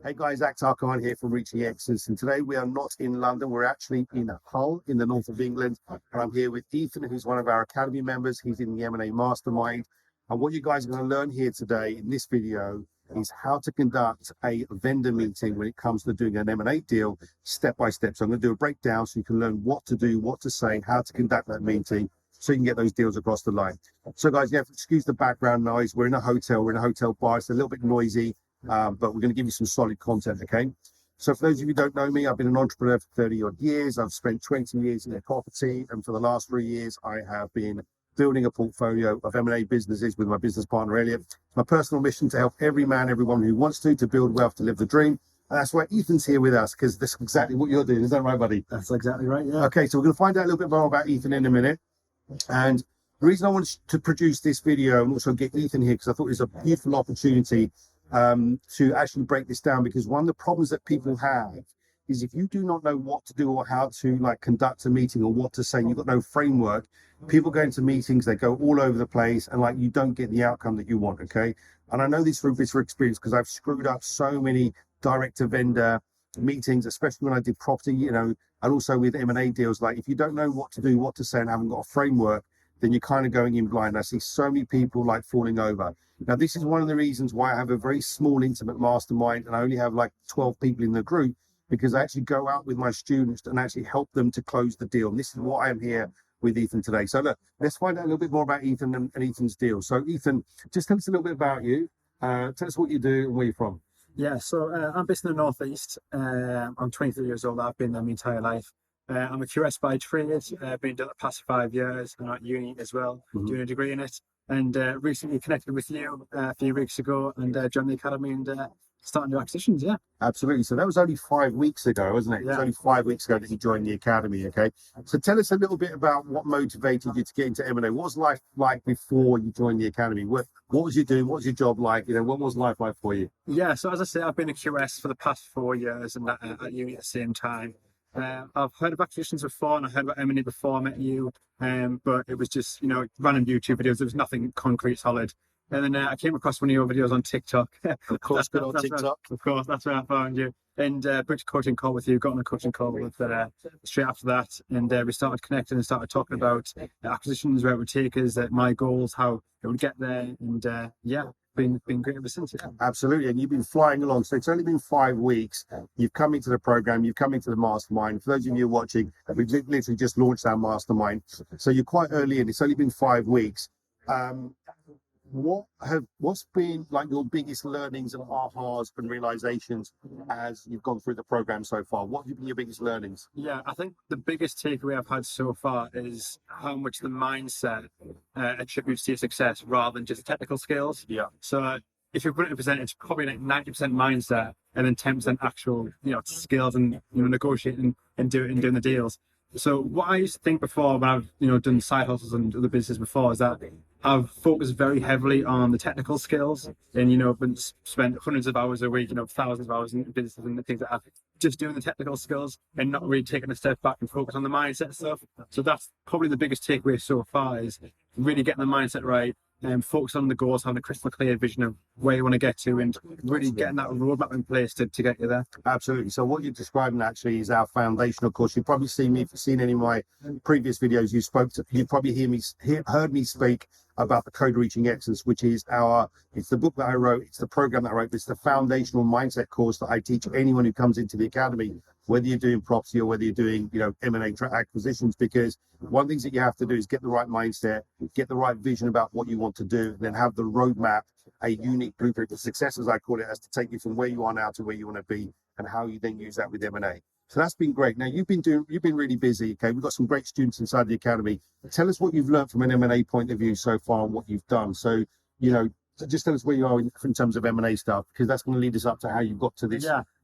Hey guys, Akhtar Khan here from Reaching Excellence, and today we are not in London, we're actually in Hull in the north of England, and I'm here with Ethan, who's one of our Academy members. He's in the M&A Mastermind, and what you guys are going to learn here today in this video is how to conduct a vendor meeting when it comes to doing an M&A deal step by step. So I'm going to do a breakdown so you can learn what to do, what to say, how to conduct that meeting so you can get those deals across the line. So guys, you have to excuse the background noise. We're in a hotel bar, it's a little bit noisy. But we're going to give you some solid content, okay? So for those of you who don't know me, I've been an entrepreneur for 30 odd years. I've spent 20 years in property, and for the last 3 years, I have been building a portfolio of M&A businesses with my business partner, Elliot. My personal mission to help every man, everyone who wants to build wealth, to live the dream. And that's why Ethan's here with us, because that's exactly what you're doing. Is that right, buddy? That's exactly right, yeah. Okay, so we're going to find out a little bit more about Ethan in a minute. And the reason I wanted to produce this video and also get Ethan here, because I thought it was a beautiful opportunity to actually break this down, because one of the problems that people have is if you do not know what to do or how to conduct a meeting or what to say, you've got no framework, people go into meetings, they go all over the place, and you don't get the outcome that you want, okay? And I know this from bitter experience, because I've screwed up so many direct to vendor meetings, especially when I did property, and also with M&A deals. If you don't know what to do, what to say, and haven't got a framework, then you're kind of going in blind. I see so many people falling over. Now, this is one of the reasons why I have a very small, intimate mastermind, and I only have 12 people in the group, because I actually go out with my students and actually help them to close the deal. And this is why I'm here with Ethan today. So look, let's find out a little bit more about Ethan and Ethan's deal. So Ethan, just tell us a little bit about you. Tell us what you do and where you're from. Yeah, so I'm based in the Northeast. I'm 23 years old. I've been there my entire life. I'm a QS by trade. Been doing it the past 5 years. I'm at uni as well, doing a degree in it. And recently connected with you a few weeks ago and joined the academy and starting new acquisitions. Yeah, absolutely. So that was only 5 weeks ago, wasn't it? Yeah. It was only 5 weeks ago that you joined the academy. Okay, so tell us a little bit about what motivated you to get into M&A. What was life like before you joined the academy? What was you doing? What was your job like? What was life like for you? Yeah, so as I say, I've been a QS for the past 4 years and at uni at the same time. I've heard of acquisitions before, and I heard about M&A before I met you, but it was just, random YouTube videos. There was nothing concrete, solid. And then I came across one of your videos on TikTok. Of course, good on TikTok. Of course, that's where I found you. And booked a coaching call with you, got on a coaching call with straight after that. And we started connecting and started talking about acquisitions, where it would take us, my goals, how it would get there. And been great ever since. Yeah. Absolutely, and you've been flying along. So it's only been 5 weeks. You've come into the program, you've come into the mastermind. For those of you watching, we've literally just launched our mastermind. So you're quite early in. It's only been 5 weeks. What's been your biggest learnings and ahas and realizations as you've gone through the program so far? What have been your biggest learnings? Yeah, I think the biggest takeaway I've had so far is how much the mindset attributes to your success rather than just technical skills. Yeah. So if you put it in percentage, it's probably 90% mindset and then 10% actual, skills and negotiating and doing the deals. So what I used to think before when I've done side hustles and other business before is that I've focused very heavily on the technical skills and been spent hundreds of hours a week, thousands of hours in business and things like that, just doing the technical skills and not really taking a step back and focus on the mindset stuff. So that's probably the biggest takeaway so far, is really getting the mindset right and focus on the goals, having a crystal clear vision of where you want to get to, and really getting that roadmap in place to get you there. Absolutely. So what you're describing actually is our foundational course. You've probably seen me, if you've seen any of my previous videos, you probably heard me speak about the Code Reaching Excellence, which is it's the book that I wrote, it's the program that I wrote, it's the foundational mindset course that I teach anyone who comes into the academy, whether you're doing property or whether you're doing, M&A acquisitions, because one of the things that you have to do is get the right mindset, get the right vision about what you want to do, and then have the roadmap, a unique blueprint for success, as I call it, as to take you from where you are now to where you want to be, and how you then use that with M&A. So that's been great. Now you've been really busy. Okay, we've got some great students inside the academy. Tell us what you've learned from an M&A point of view so far and what you've done. So, just tell us where you are in terms of M&A stuff, because that's going to lead us up to how you got to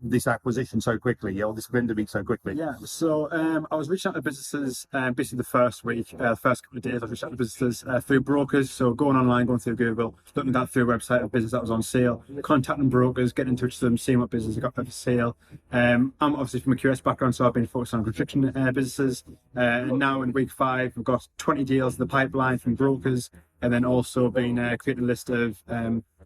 this acquisition so quickly, or this vendor meet so quickly. Yeah. So I was reaching out to businesses basically the first week, first couple of days. I was reaching out to businesses through brokers. So going online, going through Google, looking at through a website of business that was on sale, contacting brokers, getting in touch with them, seeing what business they got for sale. I'm obviously from a QS background, so I've been focused on construction businesses. And now in week 5, we've got 20 deals in the pipeline from brokers, and then also been creating a list of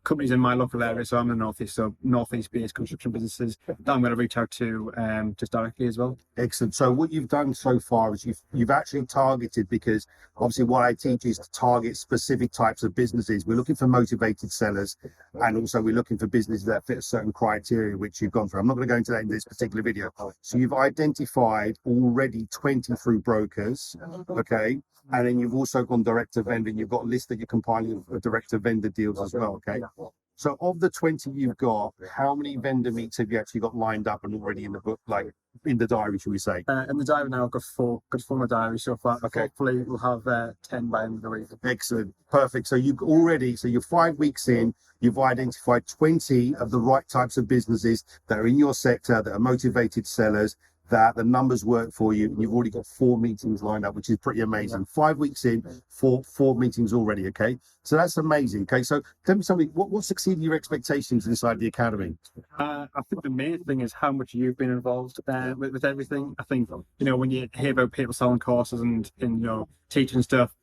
companies in my local area. So I'm in the northeast, so northeast based construction businesses that I'm going to reach out to just directly as well. Excellent. So what you've done so far is you've actually targeted, because obviously what I teach is to target specific types of businesses. We're looking for motivated sellers, and also we're looking for businesses that fit a certain criteria, which you've gone through. I'm not going to go into that in this particular video. So you've identified already 20 through brokers, okay? And then you've also gone direct to vendor, and you've got a list that you're compiling of direct to vendor deals as well, okay? So of the 20 you've got, how many vendor meets have you actually got lined up and already in the book, like in the diary, should we say? In the diary now, I've got four in my diary so far. Okay. Hopefully we'll have 10 by the end of the week. Excellent. Perfect. So you're 5 weeks in, you've identified 20 of the right types of businesses that are in your sector, that are motivated sellers, that the numbers work for you, and you've already got 4 meetings lined up, which is pretty amazing. 5 weeks in, four meetings already, okay? So that's amazing, okay? So tell me something, what's exceeding your expectations inside the academy? I think the main thing is how much you've been involved with everything. I think, when you hear about people selling courses and teaching stuff,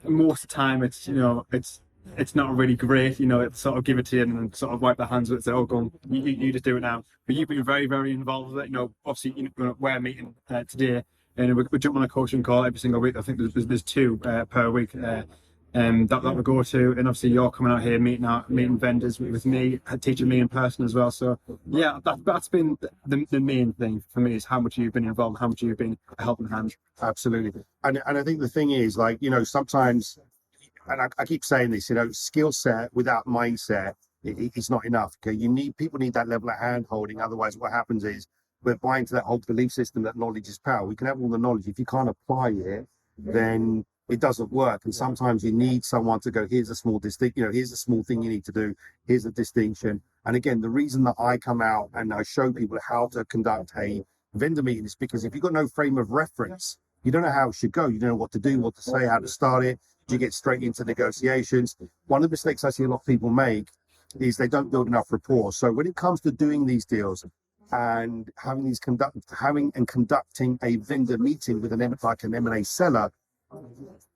most of the time it's not really great, it's sort of give it to you and then sort of wipe their hands with it and say, oh, go on, you just do it now. But you've been very, very involved with it. Obviously, we're meeting today, and we jump on a coaching call every single week. I think there's 2 per week that we go to, and obviously you're coming out here meeting vendors with me, teaching me in person as well. So yeah, that's been the main thing for me, is how much you've been involved, how much you've been a helping hand. Absolutely. And I think the thing is, like, sometimes, and I keep saying this, skill set without mindset, it's not enough. Okay, people need that level of hand holding. Otherwise, what happens is we're buying into that whole belief system that knowledge is power. We can have all the knowledge. If you can't apply it, then it doesn't work. And sometimes you need someone to go, here's a small here's a small thing you need to do. Here's a distinction. And again, the reason that I come out and I show people how to conduct a vendor meeting is because if you've got no frame of reference, you don't know how it should go. You don't know what to do, what to say, how to start it. You get straight into negotiations. One of the mistakes I see a lot of people make is they don't build enough rapport. So when it comes to doing these deals and conducting a vendor meeting with an M&A seller,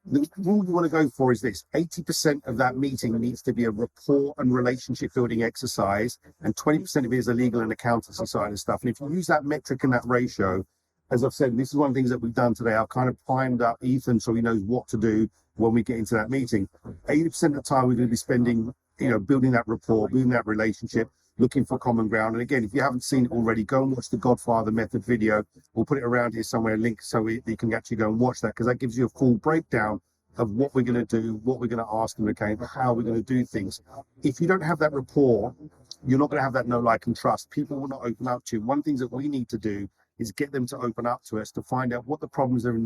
the rule you want to go for is this: 80% of that meeting needs to be a rapport and relationship building exercise, and 20% of it is a legal and accountancy side of stuff. And if you use that metric and that ratio, as I've said, this is one of the things that we've done today. I've kind of primed up Ethan so he knows what to do when we get into that meeting. 80% of the time we're going to be spending, building that rapport, building that relationship, looking for common ground. And again, if you haven't seen it already, go and watch the Godfather Method video. We'll put it around here somewhere, a link, so you can actually go and watch that, because that gives you a full breakdown of what we're going to do, what we're going to ask them, okay, how we're going to do things. If you don't have that rapport, you're not going to have that know, like, and trust. People will not open up to you. One of the things that we need to do is get them to open up to us, to find out what the problems are in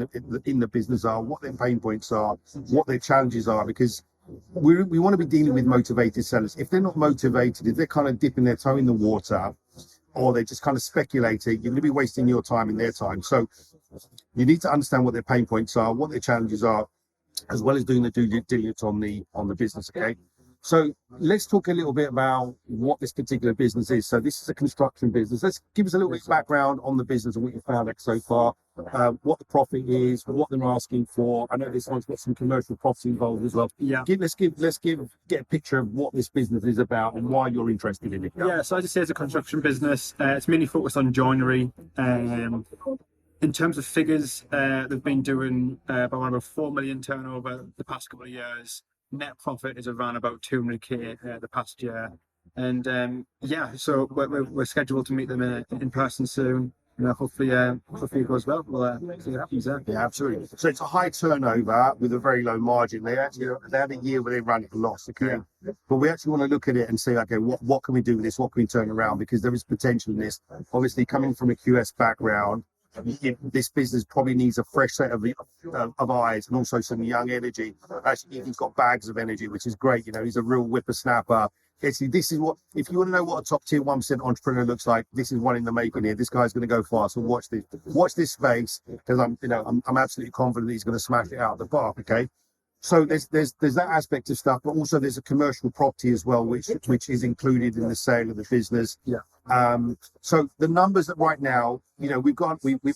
the business are, what their pain points are, what their challenges are, because we want to be dealing with motivated sellers. If they're not motivated, if they're kind of dipping their toe in the water, or they're just kind of speculating, you're going to be wasting your time and their time. So you need to understand what their pain points are, what their challenges are, as well as doing the due diligence on the business, okay? So let's talk a little bit about what this particular business is. So this is a construction business. Let's give us a little bit of background on the business and what you've found out so far, what the profit is, what they're asking for. I know this one's got some commercial property involved as well. Yeah. Let's get a picture of what this business is about and why you're interested in it. Yeah, so as I say, it's a construction business. It's mainly focused on joinery. In terms of figures, they've been doing about 4 million turnover the past couple of years. Net profit is around about 200k the past year, and so we're scheduled to meet them in person soon. Hopefully it goes well. We'll see what happens there. Yeah, absolutely. So it's a high turnover with a very low margin. They had a year where they ran at a loss, okay? Yeah. But we actually want to look at it and say, okay, what can we do with this? What can we turn around? Because there is potential in this. Obviously, coming from a QS background, this business probably needs a fresh set of eyes, and also some young energy. Actually, he's got bags of energy, which is great. He's a real whippersnapper. Actually, this is what, if you want to know what a top tier 1% entrepreneur looks like, this is one in the making here. This guy's going to go far. So watch this space, because I'm absolutely confident he's going to smash it out of the park. Okay. So there's that aspect of stuff, but also there's a commercial property as well, which is included in the sale of the business. Yeah. So the numbers that right now, we've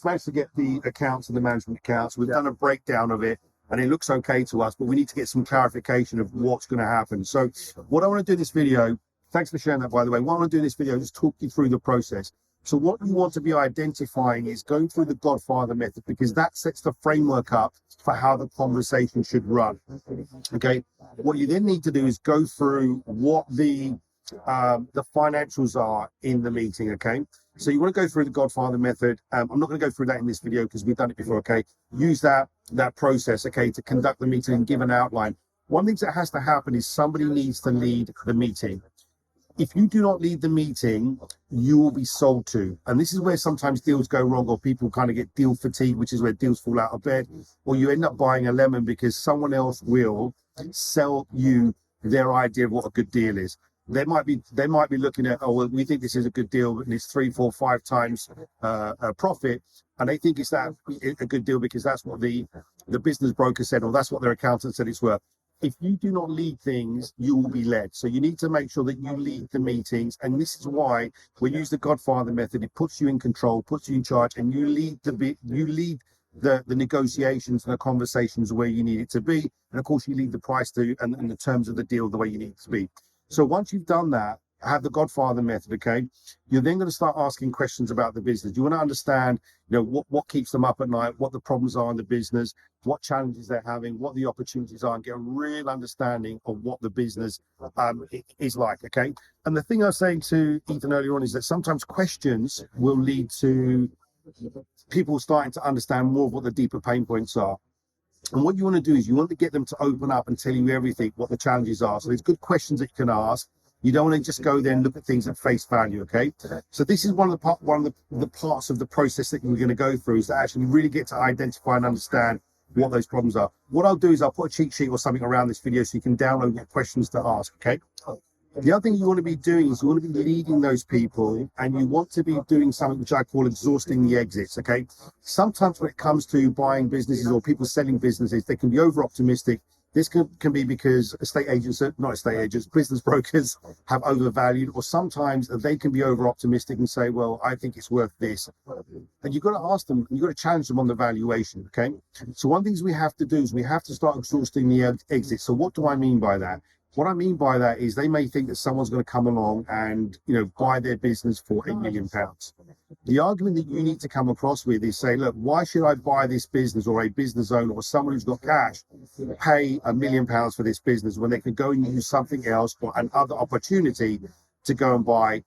managed to get the accounts and the management accounts. We've done a breakdown of it. and it looks okay to us, but we need to get some clarification of what's going to happen. So what I want to do in this video, thanks for sharing that, by the way. What I want to do in this video is just talk you through the process. So what you want to be identifying is going through the Godfather method, because that sets the framework up for how the conversation should run. Okay. What you then need to do is go through what the financials are in the meeting. Okay. So you want to go through the Godfather method. I'm not going to go through that in this video because we've done it before. Okay. Use that process. Okay. To conduct the meeting and give an outline. One thing that has to happen is somebody needs to lead the meeting. If you do not lead the meeting, you will be sold to. And this is where sometimes deals go wrong, or people kind of get deal fatigue, which is where deals fall out of bed, or you end up buying a lemon because someone else will sell you their idea of what a good deal is. They might be looking at, oh, well, we think this is a good deal, and it's 3, 4, 5 times a profit, and they think it's that a good deal because that's what the business broker said, or that's what their accountant said it's worth. If you do not lead things, you will be led. So you need to make sure that you lead the meetings. And this is why we use the Godfather method. It puts you in control, puts you in charge, and you lead the negotiations and the conversations where you need it to be. And of course, you lead the price to and the terms of the deal the way you need it to be. So once you've done that, have the Godfather method, okay? You're then going to start asking questions about the business. You want to understand, what keeps them up at night, what the problems are in the business, what challenges they're having, what the opportunities are, and get a real understanding of what the business is like, okay? And the thing I was saying to Ethan earlier on is that sometimes questions will lead to people starting to understand more of what the deeper pain points are. And what you want to do is you want to get them to open up and tell you everything, what the challenges are. So there's good questions that you can ask. You don't want to just go there and look at things at face value, okay? So this is one of the parts of the process that we're going to go through, is to actually really get to identify and understand what those problems are. What I'll do is I'll put a cheat sheet or something around this video so you can download what questions to ask, okay? The other thing you want to be doing is you want to be leading those people, and you want to be doing something which I call exhausting the exits, okay? Sometimes when it comes to buying businesses or people selling businesses, they can be over optimistic. This can be because business brokers have overvalued, or sometimes they can be over optimistic and say, well, I think it's worth this. And you've got to ask them, you've got to challenge them on the valuation, okay? So one of the things we have to do is we have to start exhausting the exit. So what do I mean by that? What I mean by that is they may think that someone's going to come along and, buy their business for £8 million. The argument that you need to come across with is say, look, why should I buy this business, or a business owner or someone who's got cash pay £1 million for this business when they could go and use something else or another opportunity to go and buy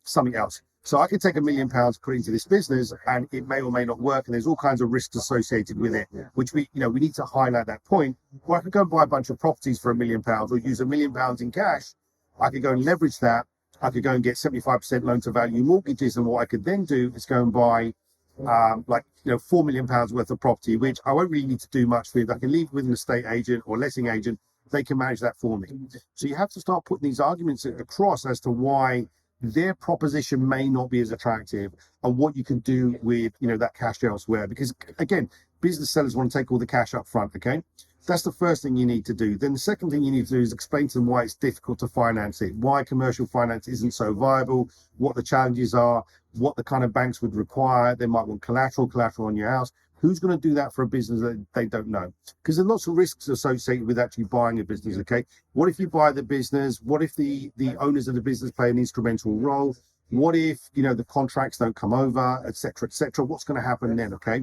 something else? So I could take £1 million, put into this business, and it may or may not work, and there's all kinds of risks associated with it, which we need to highlight that point. Or I could go and buy a bunch of properties for £1 million, or use £1 million in cash. I could go and leverage that. I could go and get 75% loan to value mortgages, and what I could then do is go and buy £4 million worth of property, which I won't really need to do much with. I can leave with an estate agent or letting agent. They can manage that for me. So you have to start putting these arguments across as to why their proposition may not be as attractive, and what you can do with that cash elsewhere. Because again, business sellers want to take all the cash up front, okay? That's the first thing you need to do. Then the second thing you need to do is explain to them why it's difficult to finance it, why commercial finance isn't so viable, what the challenges are, what the kind of banks would require. They might want collateral on your house. Who's going to do that for a business that they don't know? Because there's lots of risks associated with actually buying a business, okay? What if you buy the business? What if the owners of the business play an instrumental role? What if, the contracts don't come over, et cetera, et cetera? What's going to happen then, okay?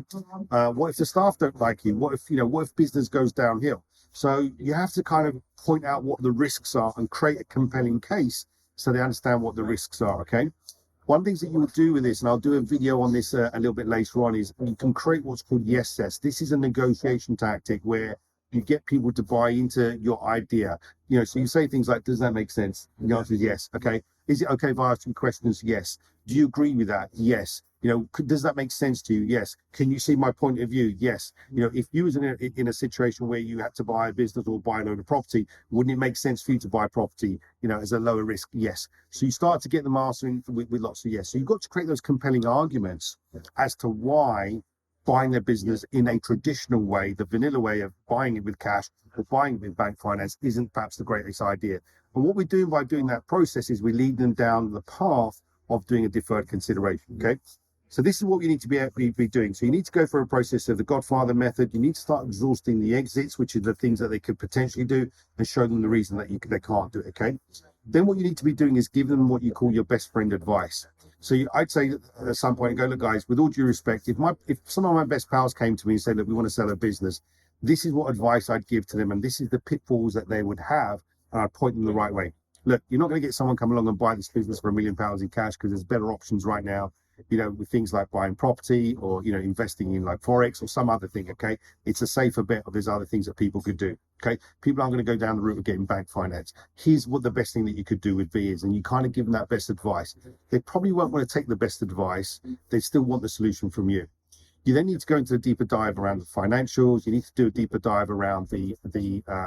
What if the staff don't like you? What if business goes downhill? So you have to kind of point out what the risks are and create a compelling case so they understand what the risks are, okay? One of the things that you would do with this, and I'll do a video on this a little bit later on, is you can create what's called yes sets. This is a negotiation tactic where you get people to buy into your idea. So you say things like, does that make sense? And the answer is yes. Okay. Is it okay if I ask you questions? Yes. Do you agree with that? Yes. Does that make sense to you? Yes. Can you see my point of view? Yes. If you was in a situation where you had to buy a business or buy a load of property, wouldn't it make sense for you to buy property, as a lower risk? Yes. So you start to get them answering with lots of yes. So you've got to create those compelling arguments as to why buying their business in a traditional way, the vanilla way of buying it with cash or buying it with bank finance, isn't perhaps the greatest idea. And what we're doing by doing that process is we lead them down the path of doing a deferred consideration, okay? So this is what you need to be doing. So you need to go through a process of the Godfather method. You need to start exhausting the exits, which are the things that they could potentially do, and show them the reason that they can't do it. Okay. Then what you need to be doing is give them what you call your best friend advice. So I'd say at some point, go, look, guys, with all due respect, if some of my best pals came to me and said, look, we want to sell a business, this is what advice I'd give to them, and this is the pitfalls that they would have, and I'd point them the right way. Look, you're not going to get someone come along and buy this business for £1 million in cash, because there's better options right now, with things like buying property, or, investing in like Forex or some other thing. Okay. It's a safer bet, or there's other things that people could do. Okay. People aren't going to go down the route of getting bank finance. Here's what the best thing that you could do with V is, and you kind of give them that best advice. They probably won't want to take the best advice. They still want the solution from you. You then need to go into a deeper dive around the financials. You need to do a deeper dive around the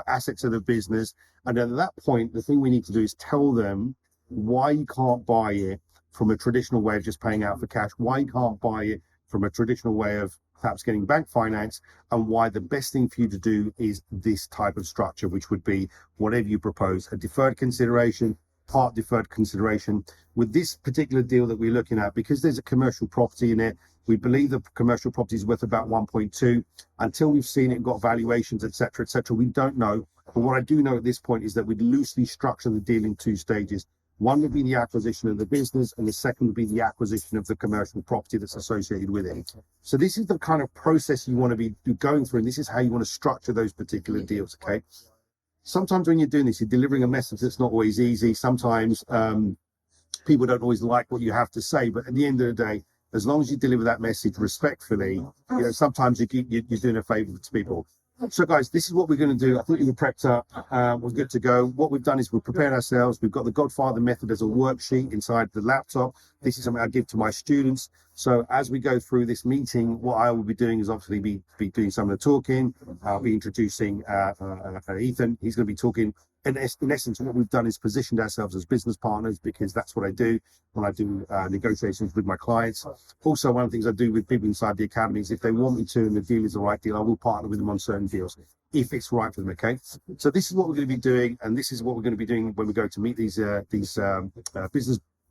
assets of the business. And at that point, the thing we need to do is tell them why you can't buy it from a traditional way of just paying out for cash, why you can't buy it from a traditional way of perhaps getting bank finance, and why the best thing for you to do is this type of structure, which would be whatever you propose, a deferred consideration, part deferred consideration. With this particular deal that we're looking at, because there's a commercial property in it, we believe the commercial property is worth about 1.2. Until we've seen it, got valuations, etc., etc., we don't know. But what I do know at this point is that we'd loosely structure the deal in 2 stages. One would be the acquisition of the business, and the second would be the acquisition of the commercial property that's associated with it. So this is the kind of process you want to be going through, and this is how you want to structure those particular deals. Okay. Sometimes when you're doing this, you're delivering a message that's not always easy. Sometimes people don't always like what you have to say, but at the end of the day, as long as you deliver that message respectfully, sometimes you're doing a favor to people. So guys, this is what we're going to do. I think we were prepped up. We're good to go. What we've done is we've prepared ourselves. We've got the Godfather method as a worksheet inside the laptop. This is something I give to my students. So as we go through this meeting, what I will be doing is obviously be doing some of the talking. I'll be introducing Ethan. He's going to be talking. In essence, what we've done is positioned ourselves as business partners, because that's what I do when I do negotiations with my clients. Also, one of the things I do with people inside the academy is if they want me to and the deal is the right deal, I will partner with them on certain deals if it's right for them. Okay, so this is what we're going to be doing, and this is what we're going to be doing when we go to meet these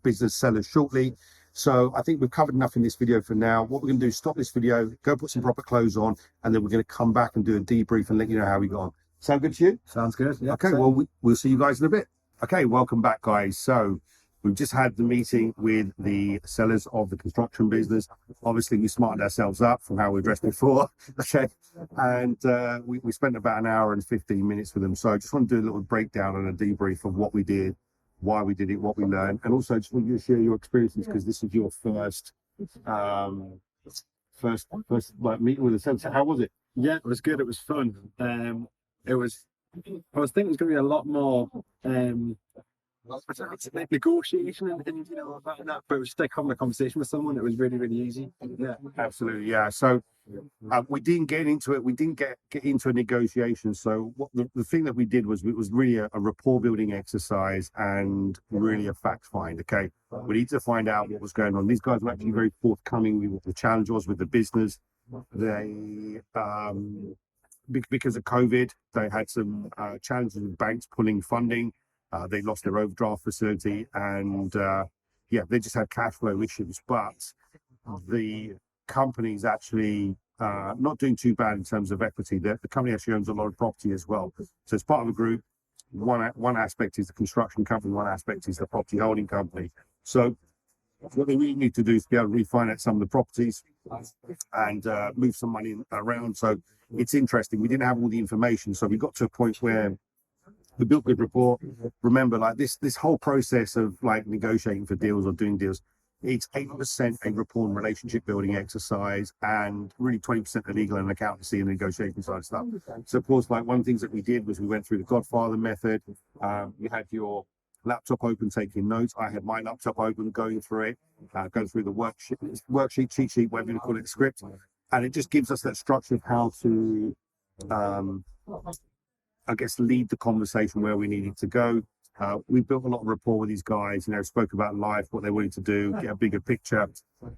business sellers shortly. So I think we've covered enough in this video for now. What we're going to do is stop this video, go put some proper clothes on, and then we're going to come back and do a debrief and let you know how we got on. Sound good to you? Sounds good. Yeah, okay, well, we'll see you guys in a bit. Okay, welcome back, guys. So we've just had the meeting with the sellers of the construction business. Obviously, we smartened ourselves up from how we dressed before. Okay, and we spent about an hour and 15 minutes with them. So I just want to do a little breakdown and a debrief of what we did, why we did it, what we learned, and also just want you to share your experiences, because this is your first meeting with the seller. So how was it? Yeah, it was good. It was fun. I was thinking it was going to be a lot more negotiation and about that, but it was just like having a conversation with someone. It was really, really easy. Yeah, absolutely. Yeah. So we didn't get into it. We didn't get into a negotiation. So what the thing that we did was, it was really a rapport building exercise and really a fact find. Okay, we need to find out what was going on. These guys were actually very forthcoming with what the challenge was with the business. They because of COVID, they had some challenges with banks pulling funding. They lost their overdraft facility, and they just had cash flow issues. But the company's actually not doing too bad in terms of equity. The company actually owns a lot of property as well. So it's part of a group. One aspect is the construction company, one aspect is the property holding company. So what they really need to do is be able to refinance some of the properties and move some money around. So it's interesting. We didn't have all the information, so we got to a point where we built good rapport. Remember, like this whole process of like negotiating for deals or doing deals, it's 80% a rapport and relationship building exercise, and really 20% the legal and accountancy and negotiation side of stuff. So of course, like one of the things that we did was we went through the Godfather method. You had your laptop open taking notes. I had my laptop open going through it, going through the worksheet, cheat sheet, whatever you call it, script. And it just gives us that structure of how to, I guess, lead the conversation where we needed to go. We built a lot of rapport with these guys, spoke about life, what they wanted to do, get a bigger picture.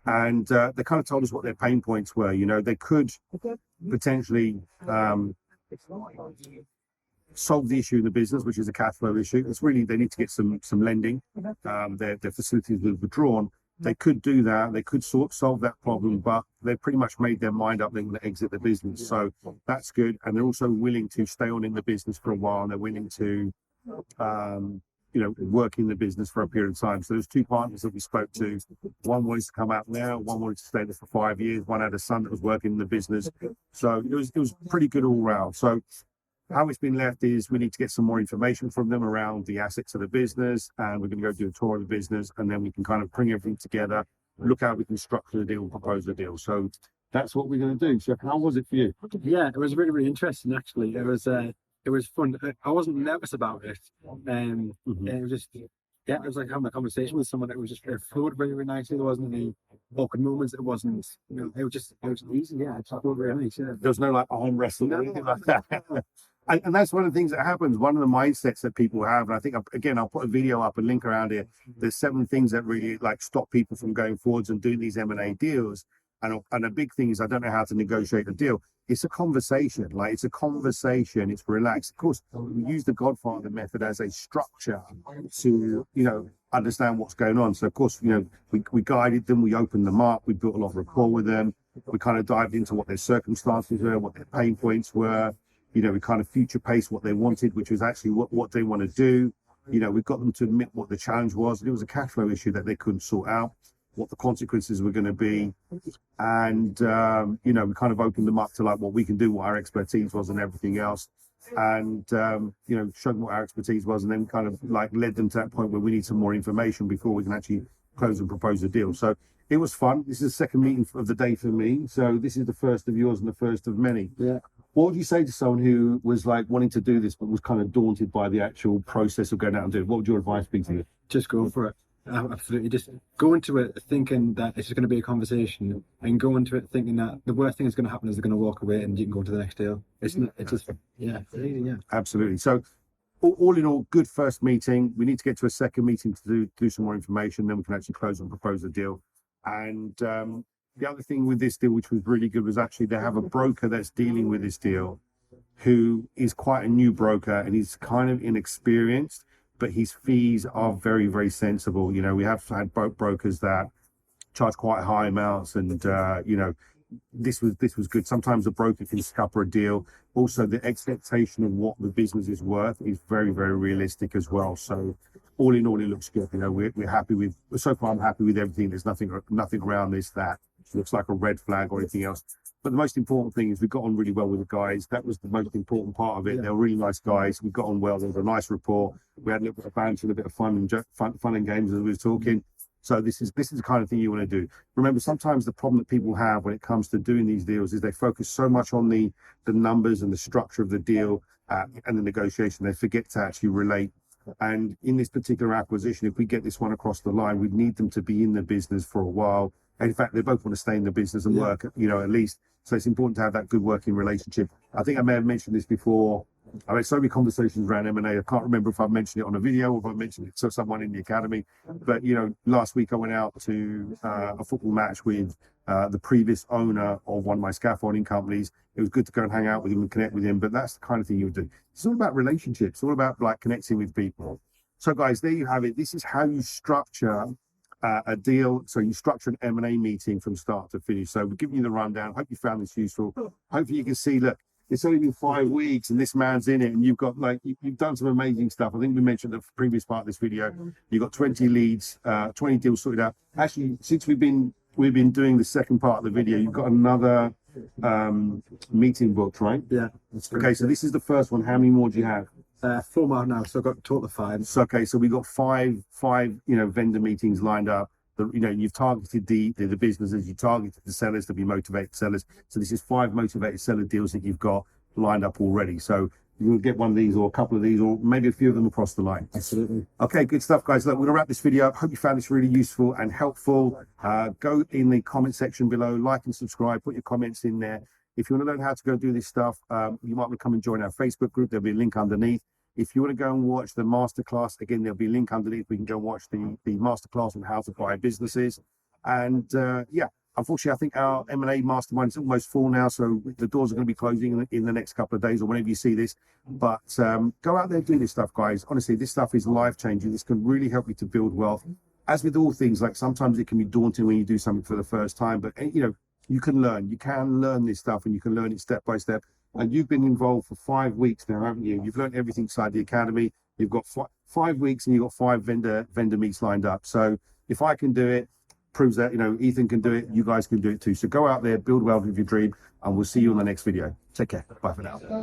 And they kind of told us what their pain points were. They could potentially solve the issue in the business, which is a cash flow issue. It's really, they need to get some lending. Their facilities were withdrawn, They could do that. They could solve that problem, but they've pretty much made their mind up. They're going to exit the business. So that's good. And they're also willing to stay on in the business for a while. And they're willing to, work in the business for a period of time. So there's two partners that we spoke to. One wanted to come out now. One wanted to stay there for 5 years. One had a son that was working in the business. So it was pretty good all round. So how it's been left is we need to get some more information from them around the assets of the business, and we're going to go do a tour of the business, and then we can kind of bring everything together, look how we can structure the deal, propose the deal. So that's what we're going to do. So how was it for you? Yeah, it was really, really interesting, actually. It was fun. I wasn't nervous about it. It was just, yeah, it was like having a conversation with someone that was just flowed very, very nicely. There wasn't any awkward moments. It wasn't, it was easy. Yeah, it just flowed very nice. Yeah. There's no like arm wrestling or anything like that. And that's one of the things that happens. One of the mindsets that people have, and I think, again, I'll put a video up, a link around here. There's 7 things that really like stop people from going forwards and doing these M&A deals. And a big thing is I don't know how to negotiate a deal. It's a conversation. Like, it's a conversation. It's relaxed. Of course, we use the Godfather method as a structure to, understand what's going on. So, of course, we guided them. We opened them up. We built a lot of rapport with them. We kind of dived into what their circumstances were, what their pain points were. We kind of future paced what they wanted, which was actually what they want to do. We got them to admit what the challenge was. It was a cash flow issue that they couldn't sort out, what the consequences were going to be. And, we kind of opened them up to like what we can do, what our expertise was and everything else. And, showed them what our expertise was, and then kind of like led them to that point where we need some more information before we can actually close and propose a deal. So it was fun. This is the second meeting of the day for me. So this is the first of yours and the first of many. Yeah. What would you say to someone who was like wanting to do this but was kind of daunted by the actual process of going out and doing it? What would your advice be to you? Just go for it. Absolutely. Just go into it thinking that it's just going to be a conversation, and go into it thinking that the worst thing that's going to happen is they're going to walk away and you can go to the next deal. It's just, yeah. Absolutely. So all in all, good first meeting. We need to get to a second meeting to do some more information. Then we can actually close and propose a deal. And the other thing with this deal, which was really good, was actually they have a broker that's dealing with this deal who is quite a new broker, and he's kind of inexperienced, but his fees are very, very sensible. We have had brokers that charge quite high amounts, and this was good. Sometimes a broker can scupper a deal. Also, the expectation of what the business is worth is very, very realistic as well. So all in all, it looks good. We're happy with, so far I'm happy with everything. There's nothing around this that looks like a red flag or anything else. But the most important thing is we got on really well with the guys. That was the most important part of it. They were really nice guys. We got on well. There was a nice rapport. We had a little bit of banter, a bit of fun and games as we were talking. So this is the kind of thing you want to do. Remember, sometimes the problem that people have when it comes to doing these deals is they focus so much on the numbers and the structure of the deal and the negotiation, they forget to actually relate. And in this particular acquisition, if we get this one across the line, we need them to be in the business for a while. And in fact, they both want to stay in the business and work, at least. So it's important to have that good working relationship. I think I may have mentioned this before. I've had so many conversations around M&A. I can't remember if I've mentioned it on a video or if I mentioned it to someone in the academy. But, last week I went out to a football match with the previous owner of one of my scaffolding companies. It was good to go and hang out with him and connect with him. But that's the kind of thing you would do. It's all about relationships. It's all about like connecting with people. So guys, there you have it. This is how you structure a deal. So you structure an M&A meeting from start to finish. So we're giving you the rundown. Hope you found this useful. Hopefully you can see, look, it's only been 5 weeks and this man's in it, and you've got you've done some amazing stuff. I think we mentioned the previous part of this video. You've got 20 leads, 20 deals sorted out. Actually, since we've been doing the second part of the video, you've got another meeting booked, right? Yeah. Okay, so this is the first one. How many more do you have? 4 more now, so I've got a total of 5. So, okay, so we got five vendor meetings lined up. You've targeted the businesses, you targeted the sellers to be motivated sellers. So this is 5 motivated seller deals that you've got lined up already. So you'll get one of these or a couple of these or maybe a few of them across the line. Absolutely. Okay, good stuff, guys. Look, we're going to wrap this video up. Hope you found this really useful and helpful. Go in the comment section below, like and subscribe, put your comments in there. If you want to learn how to go do this stuff, you might want to come and join our Facebook group. There'll be a link underneath. If you want to go and watch the masterclass, again, there'll be a link underneath. We can go and watch the masterclass on how to buy businesses. And unfortunately, I think our M&A mastermind is almost full now. So the doors are going to be closing in the next couple of days or whenever you see this. But go out there and do this stuff, guys. Honestly, this stuff is life changing. This can really help you to build wealth. as with all things, like sometimes it can be daunting when you do something for the first time, but you can learn this stuff, and you can learn it step by step. And you've been involved for 5 weeks now, haven't you? You've learned everything inside the academy. You've got 5 weeks, and you've got 5 vendor meets lined up. So if I can do it, proves that Ethan can do it. You guys can do it too. So go out there, build wealth with your dream, and we'll see you on the next video. Take care. Bye for now.